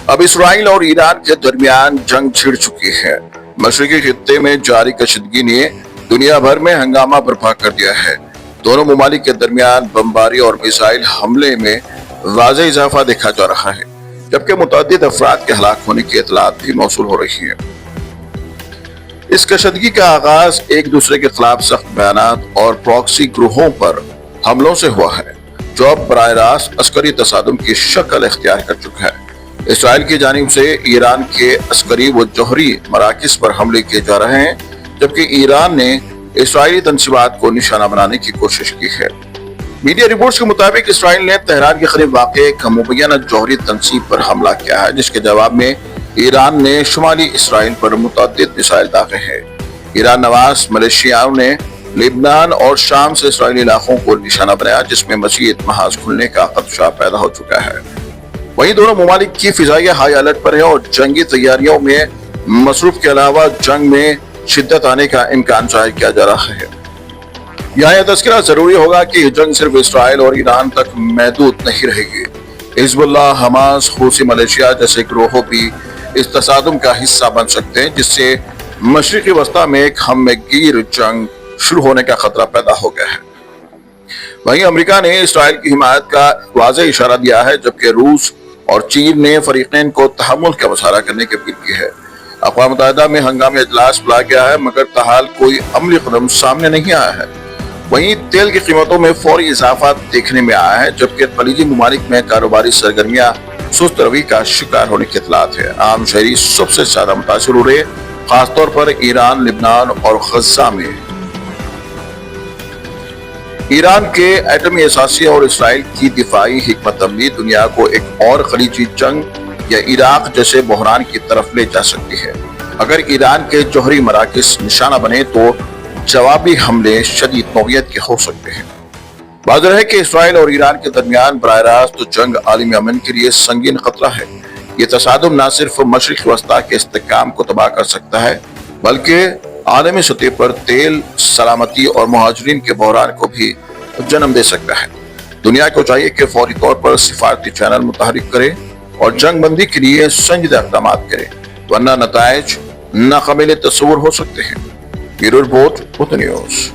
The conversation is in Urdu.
اب اسرائیل اور ایران کے درمیان جنگ چھڑ چکی ہے۔ مشرقی خطے میں جاری کشیدگی نے دنیا بھر میں ہنگامہ برپا کر دیا ہے۔ دونوں ممالک کے درمیان بمباری اور میزائل حملے میں واضح اضافہ دیکھا جا رہا ہے، جبکہ متعدد افراد کے ہلاک ہونے کی اطلاعات بھی موصول ہو رہی ہیں۔ اس کشیدگی کا آغاز ایک دوسرے کے خلاف سخت بیانات اور پراکسی گروہوں پر حملوں سے ہوا ہے، جو اب براہ راست عسکری تصادم کی شکل اختیار کر چکا ہے۔ اسرائیل کی جانب سے ایران کے عسکری و جوہری مراکز پر حملے کیے جا رہے ہیں، جبکہ ایران نے اسرائیلی تنصیبات کو نشانہ بنانے کی کوشش کی ہے۔ میڈیا رپورٹس کے مطابق اسرائیل نے تہران کے قریب واقع ایک مبینہ جوہری تنصیب پر حملہ کیا ہے، جس کے جواب میں ایران نے شمالی اسرائیل پر متعدد میزائل داغے ہیں۔ ایران نواز ملیشیاؤں نے لبنان اور شام سے اسرائیلی علاقوں کو نشانہ بنایا، جس میں مزید محاذ کھلنے کا خدشہ پیدا ہو چکا ہے۔ وہیں دونوں ممالک کی فضائیہ ہائی الرٹ پر ہے اور جنگی تیاریوں میں مصروف کے علاوہ جنگ میں شدت آنے کا امکان ظاہر کیا جا رہا ہے۔ یہاں یہ تذکرہ ضروری ہوگا کہ یہ جنگ صرف اسرائیل اور ایران تک محدود نہیں رہے گی۔ حزب اللہ، حماس، حوثی ملیشیا جیسے گروہ بھی اس تصادم کا حصہ بن سکتے ہیں، جس سے مشرقی وسطی میں ایک ہم گیر جنگ شروع ہونے کا خطرہ پیدا ہو گیا ہے۔ وہیں امریکہ نے اسرائیل کی حمایت کا واضح اشارہ دیا ہے، جبکہ روس اور چین نے فریقین کو تحمل کا مظاہرہ کرنے کی اپیل کی ہے۔ اقوام متحدہ میں ہنگامی اجلاس بلایا گیا ہے، مگر تاحال کوئی عملی قدم سامنے نہیں آیا ہے۔ وہیں تیل کی قیمتوں میں فوری اضافہ دیکھنے میں آیا ہے، جبکہ خلیجی ممالک میں کاروباری سرگرمیاں سست روی کا شکار ہونے کی اطلاعات ہے۔ عام شہری سب سے زیادہ متاثر ہو رہے، خاص طور پر ایران، لبنان اور غزہ میں۔ ایران کے ایٹمی اثاثے اور اسرائیل کی دفاعی حکمت عملی دنیا کو ایک اور خلیجی جنگ یا عراق جیسے بحران کی طرف لے جا سکتی ہے۔ اگر ایران کے جوہری مراکز نشانہ بنے تو جوابی حملے شدید نوعیت کے ہو سکتے ہیں۔ واضح ہے کہ اسرائیل اور ایران کے درمیان براہ راست جنگ عالمی امن کے لیے سنگین خطرہ ہے۔ یہ تصادم نہ صرف مشرق وسطی کے استحکام کو تباہ کر سکتا ہے، بلکہ عالمی سطح پر تیل، سلامتی اور مہاجرین کے بحران کو بھی جنم دے سکتا ہے۔ دنیا کو چاہیے کہ فوری طور پر سفارتی چینل متحرک کرے اور جنگ بندی کے لیے سنجیدہ اقدامات کرے، ورنہ نتائج ناقابل تصور ہو سکتے ہیں۔ بیورو رپورٹ، وطن نیوز۔